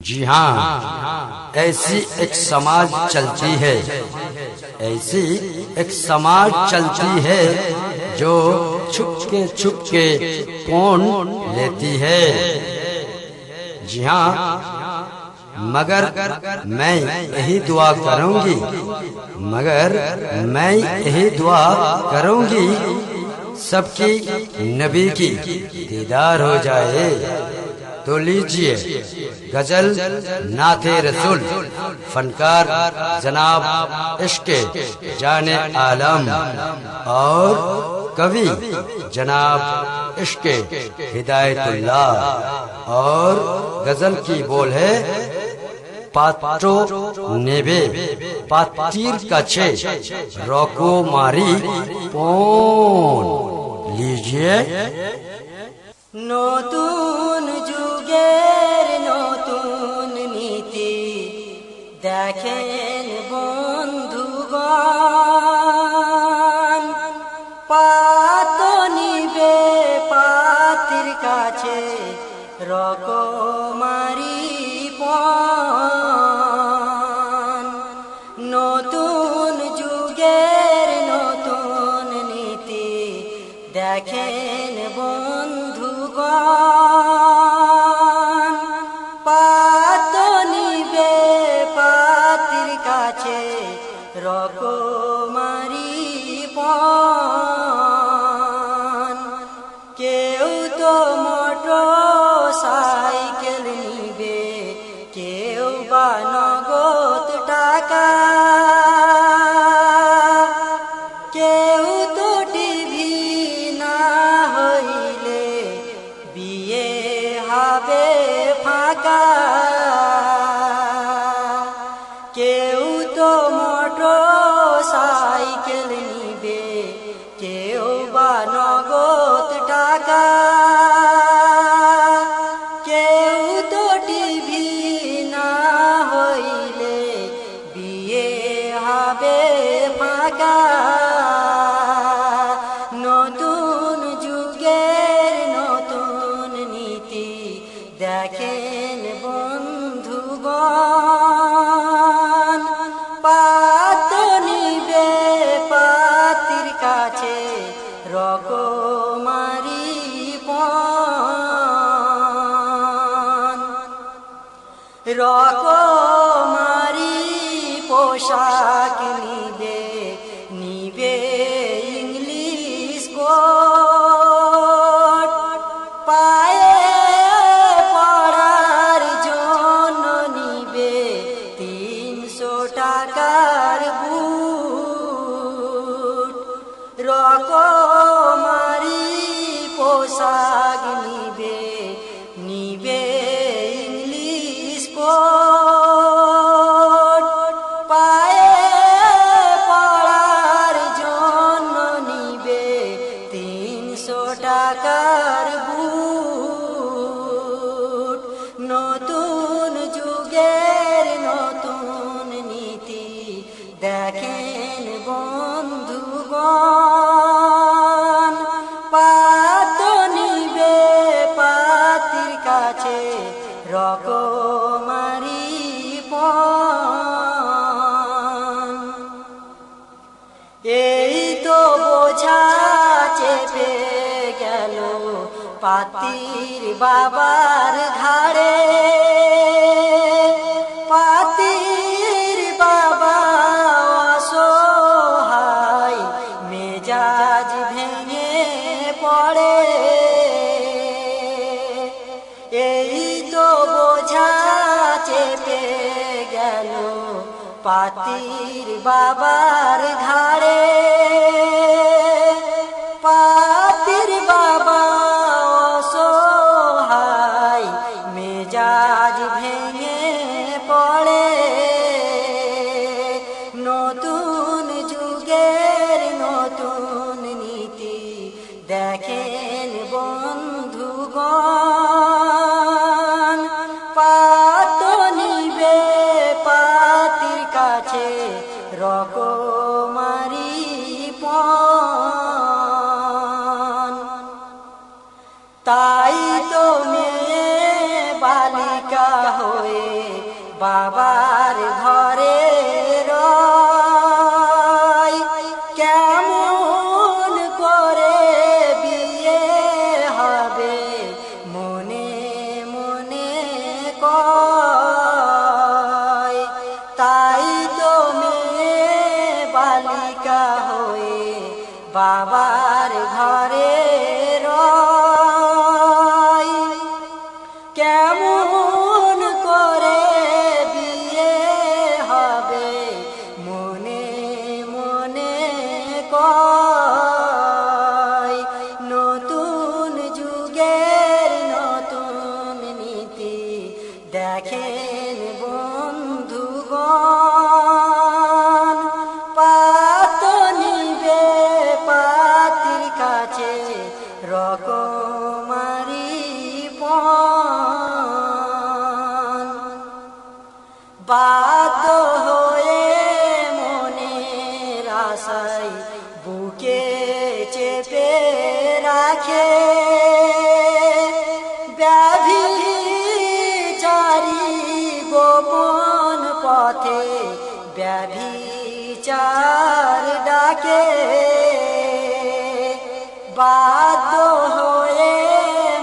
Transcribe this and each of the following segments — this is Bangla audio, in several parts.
जी हाँ, ऐसी एक समाज चलती है, ऐसी एक समाज चलती है जो छुप के कौन लेती है। जी हाँ, मगर मैं यही दुआ करूंगी, मगर मैं यही दुआ करूंगी सबकी नबी की दीदार हो जाए। तो लीजिए गजल नाते रसूल, फनकार जनाब इश्क़े जाने आलम और कवि जनाब इश्क़े हिदायतुल्लाह। और गजल की बोल है पात्रो नेबे पातीर काछे रको मारी पोन। लीजिए। নতুন যুগের নতুন নীতি দেখেন বন্ধুগণ, পাত নিবে পাতির কাছে রকমারি পণ। নতুন যুগের নতুন নীতি দেখেন বন্ধুগণ, পাত নিবে পাতির কাছে রকমারি পণ। কেউ তো মোটর সাইকেল নিবে, কেউ বা নগদ টাকা, কেউ তো টিভি না হইলে বিয়ে হবে ফাঁকা। কেউ তো মোটর সাইকেল নিবে, কেউ বা নগদ টাকা, কেউ তো টিভি না হইলে বিয়ে হবে ফাঁকা। নতুন যুগের নতুন নীতি দেখেন বন্ধুগণ, পাত নিবে পাতির কাছে রকমারি পণ। রকমারি পোশাক নিবে, নিবে ইংলিশ কোট, পায়ে পড়ার জন্য নিবে 300 টাকার বুট। রকমারি পোশাক নিবে, নিবে ইংলিশ কোট, পায়ে পড়ার জন্য নিবে 300 টাকার বুট। নতুন যুগের নতুন নীতি দেখেন বন্ধুগণ, পাত নিবে পাতির কাছে রকমারি পণ। এই তো বোঝা চেপে গেল পাতির বাবার ঘাড়ে, পাতির বাবা অসহায় মেজাজ ভেঙে পড়ে। এই তো বোঝা চেপে গেল পাতির বাবার ঘাড়ে, পাতির বাবা অসহায় মেজাজ ভেঙে পড়ে। নতুন যুগের নতুন নীতি দেখেন বন্ধুগণ, পাত নিবে পাতির কাছে রকমারি পণ। তাই তো মেয়ে বালিকা হয়ে বাবার ঘরে রয় কেমন করে বিয়ে হবে মনে মনে কয় তাই তো মেয়ে বালিকা হয়ে বাবার ঘরে রয় কেমন করে বিয়ে হবে মনে মনে কয় নতুন যুগের নতুন নীতি দেখেন বন্ধুগণ পাত নিবে পাতির কাছে রকমারি পণ বাধ্য হয়ে মনের আশায় বুকে চেপে রাখে ব্যভিচারী গোপন পথে ব্যভিচার ডাকে বাধ্য হয়ে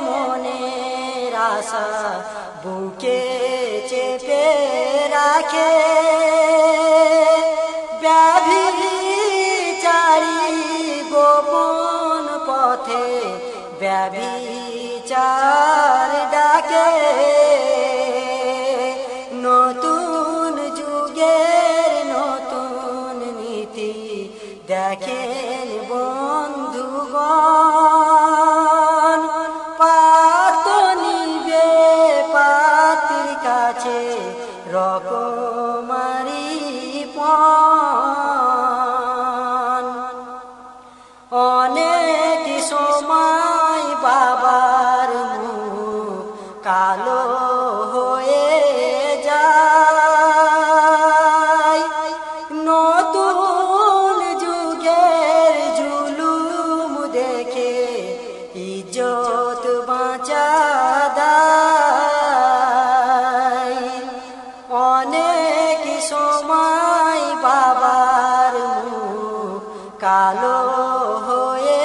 মনের আশা বুকে চেপে রাখে ব্যভিচারী গোপন পথে ব্যভিচার ডাকে নতুন যুগের নতুন নীতি দেখেন বন্ধুগণ পাত নিবে পাতির কাছে রকমারি পণ অনেক সময় বাবার মুখ কালো হয়ে যায় নতুন যুগের জুলুম দেখে ইজ্জত বাঁচা দায় অনেক সময় বাবার মুখ কালো হয়ে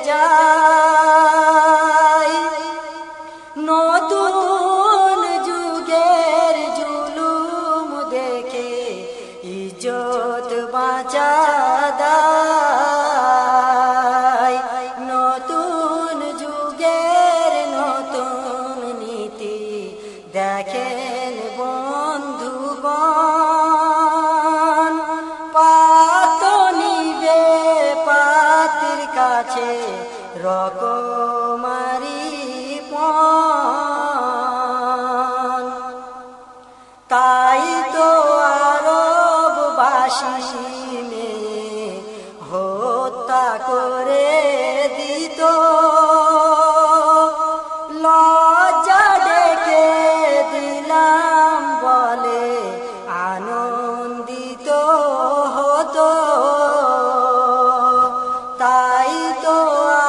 যায় নতুন যুগের জুলুম দেখে ইজ্জত বাঁচা দায় নতুন যুগের নতুন নীতি দেখেন বন্ধুগণ পাত নিবে পাতির কাছে রকমারি পণ তাই তো আরববাসী মেয়ে হত্যা করে দিত লজ্জা ডেকে দিলাম বলে আনন্দিত হতো তাই তো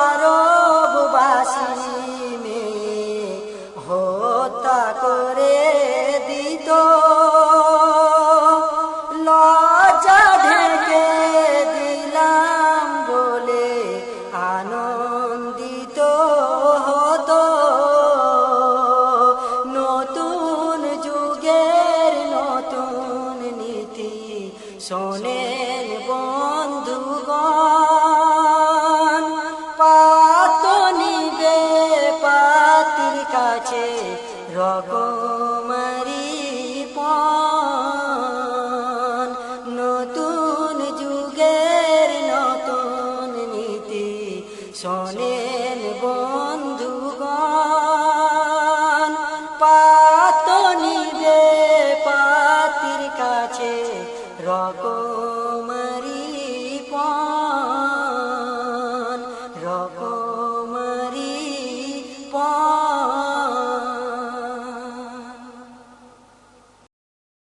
আরববাসী মেয়ে হত্যা করে দিত লজ্জা ঢেকে দিলাম বলে আনন্দিত হতো নতুন যুগের নতুন নীতি শোনেন বন্ধুগণ পাত নিবে পাতির কাছে রকমারি পণ নতুন যুগের নতুন নীতি শোনেন